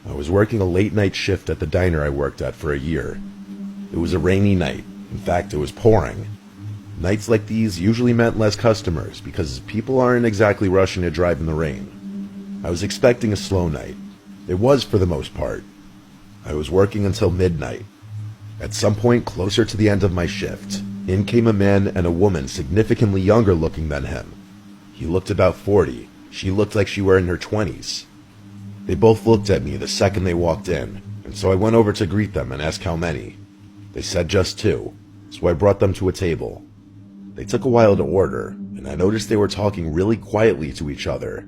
I was working a late night shift at the diner I worked at for a year. It was a rainy night. In fact, it was pouring. Nights like these usually meant less customers because people aren't exactly rushing to drive in the rain. I was expecting a slow night. It was for the most part. I was working until midnight. At some point closer to the end of my shift, in came a man and a woman significantly younger looking than him. He looked about 40. She looked like she were in her 20s. They both looked at me the second they walked in, and so I went over to greet them and ask how many. They said just 2, so I brought them to a table. They took a while to order, and I noticed they were talking really quietly to each other.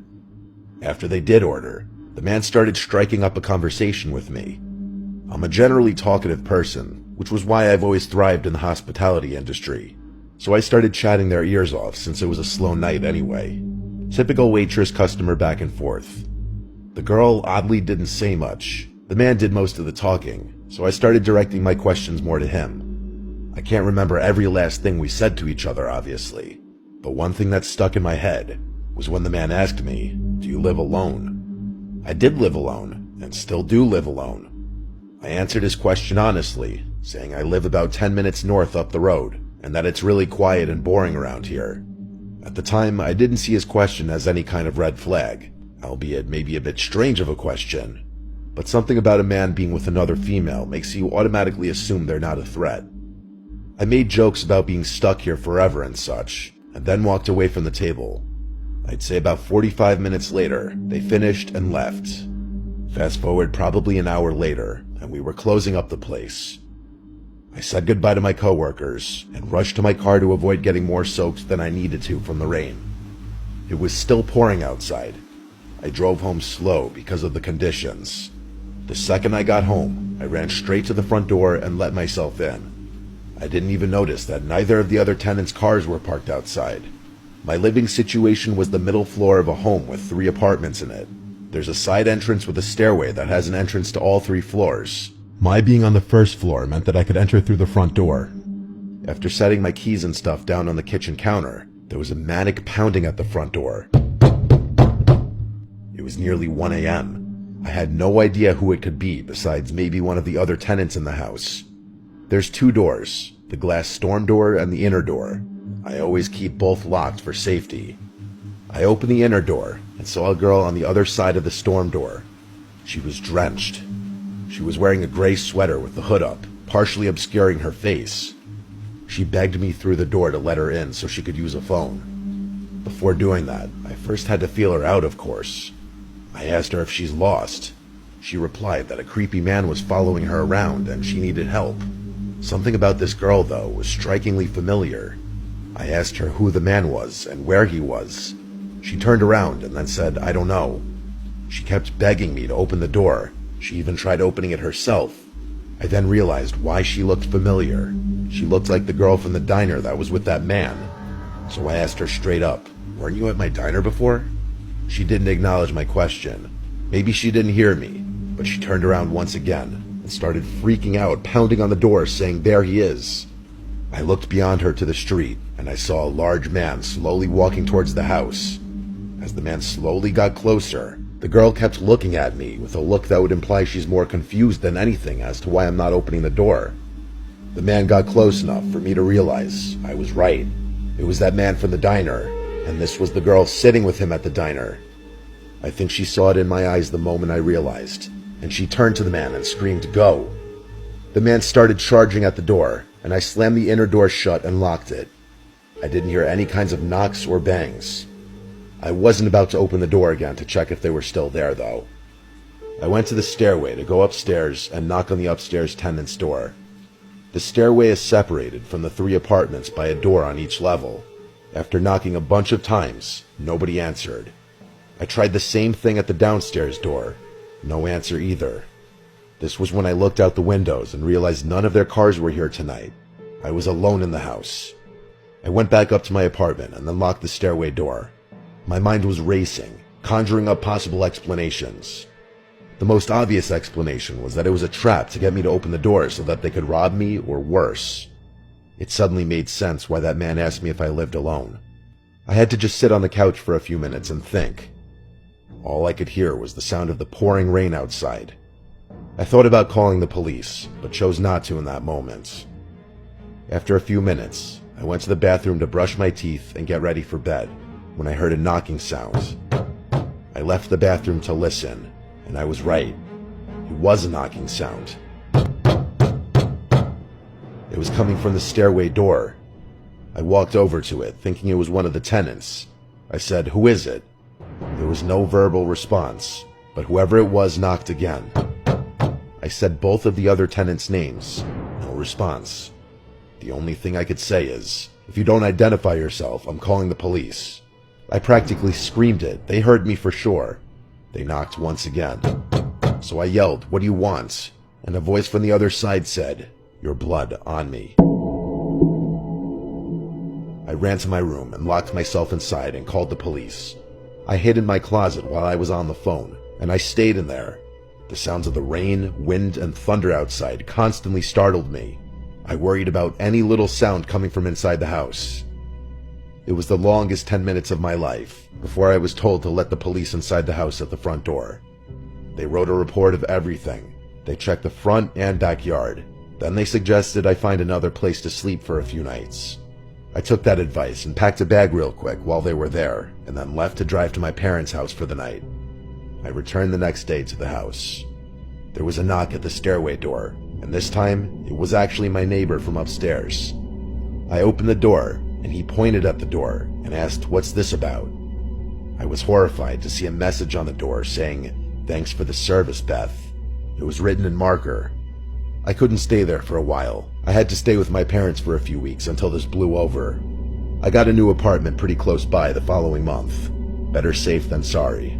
After they did order, the man started striking up a conversation with me. I'm a generally talkative person, which was why I've always thrived in the hospitality industry, so I started chatting their ears off since it was a slow night anyway. Typical waitress-customer back and forth. The girl oddly didn't say much. The man did most of the talking, so I started directing my questions more to him. I can't remember every last thing we said to each other, obviously, but one thing that stuck in my head was when the man asked me, "Do you live alone?" I did live alone, and still do live alone. I answered his question honestly, saying I live about 10 minutes north up the road, and that it's really quiet and boring around here. At the time, I didn't see his question as any kind of red flag, albeit maybe a bit strange of a question, but something about a man being with another female makes you automatically assume they're not a threat. I made jokes about being stuck here forever and such, and then walked away from the table. I'd say about 45 minutes later, they finished and left. Fast forward probably an hour later, and we were closing up the place. I said goodbye to my coworkers and rushed to my car to avoid getting more soaked than I needed to from the rain. It was still pouring outside. I drove home slow because of the conditions. The second I got home, I ran straight to the front door and let myself in. I didn't even notice that neither of the other tenants' cars were parked outside. My living situation was the middle floor of a home with 3 apartments in it. There's a side entrance with a stairway that has an entrance to all 3 floors. My being on the first floor meant that I could enter through the front door. After setting my keys and stuff down on the kitchen counter, there was a manic pounding at the front door. It was nearly 1 a.m. I had no idea who it could be besides maybe one of the other tenants in the house. There's 2 doors, the glass storm door and the inner door. I always keep both locked for safety. I opened the inner door and saw a girl on the other side of the storm door. She was drenched. She was wearing a gray sweater with the hood up, partially obscuring her face. She begged me through the door to let her in so she could use a phone. Before doing that, I first had to feel her out, of course. I asked her if she's lost. She replied that a creepy man was following her around and she needed help. Something about this girl, though, was strikingly familiar. I asked her who the man was and where he was. She turned around and then said, "I don't know." She kept begging me to open the door. She even tried opening it herself. I then realized why she looked familiar. She looked like the girl from the diner that was with that man. So I asked her straight up, "Weren't you at my diner before?" She didn't acknowledge my question. Maybe she didn't hear me, but she turned around once again and started freaking out, pounding on the door, saying, "There he is." I looked beyond her to the street, and I saw a large man slowly walking towards the house. As the man slowly got closer, the girl kept looking at me with a look that would imply she's more confused than anything as to why I'm not opening the door. The man got close enough for me to realize I was right. It was that man from the diner, and this was the girl sitting with him at the diner. I think she saw it in my eyes the moment I realized, and she turned to the man and screamed, "Go!" The man started charging at the door, and I slammed the inner door shut and locked it. I didn't hear any kinds of knocks or bangs. I wasn't about to open the door again to check if they were still there, though. I went to the stairway to go upstairs and knock on the upstairs tenant's door. The stairway is separated from the 3 apartments by a door on each level. After knocking a bunch of times, nobody answered. I tried the same thing at the downstairs door. No answer either. This was when I looked out the windows and realized none of their cars were here tonight. I was alone in the house. I went back up to my apartment and then locked the stairway door. My mind was racing, conjuring up possible explanations. The most obvious explanation was that it was a trap to get me to open the door so that they could rob me, or worse. It suddenly made sense why that man asked me if I lived alone. I had to just sit on the couch for a few minutes and think. All I could hear was the sound of the pouring rain outside, I thought about calling the police, but chose not to in that moment. After a few minutes, I went to the bathroom to brush my teeth and get ready for bed when I heard a knocking sound. I left the bathroom to listen, and I was right. It was a knocking sound. It was coming from the stairway door. I walked over to it, thinking it was one of the tenants. I said, "Who is it?" There was no verbal response, but whoever it was knocked again. I said both of the other tenants' names. No response. The only thing I could say is, "If you don't identify yourself, I'm calling the police." I practically screamed it. They heard me for sure. They knocked once again. So I yelled, "What do you want?" And a voice from the other side said, "Your blood on me." I ran to my room and locked myself inside and called the police. I hid in my closet while I was on the phone, and I stayed in there. The sounds of the rain, wind, and thunder outside constantly startled me. I worried about any little sound coming from inside the house. It was the longest 10 minutes of my life before I was told to let the police inside the house at the front door. They wrote a report of everything. They checked the front and backyard. Then they suggested I find another place to sleep for a few nights. I took that advice and packed a bag real quick while they were there, and then left to drive to my parents' house for the night. I returned the next day to the house. There was a knock at the stairway door, and this time it was actually my neighbor from upstairs. I opened the door, and he pointed at the door and asked, "What's this about?" I was horrified to see a message on the door saying, "Thanks for the service, Beth." It was written in marker. I couldn't stay there for a while. I had to stay with my parents for a few weeks until this blew over. I got a new apartment pretty close by the following month. Better safe than sorry.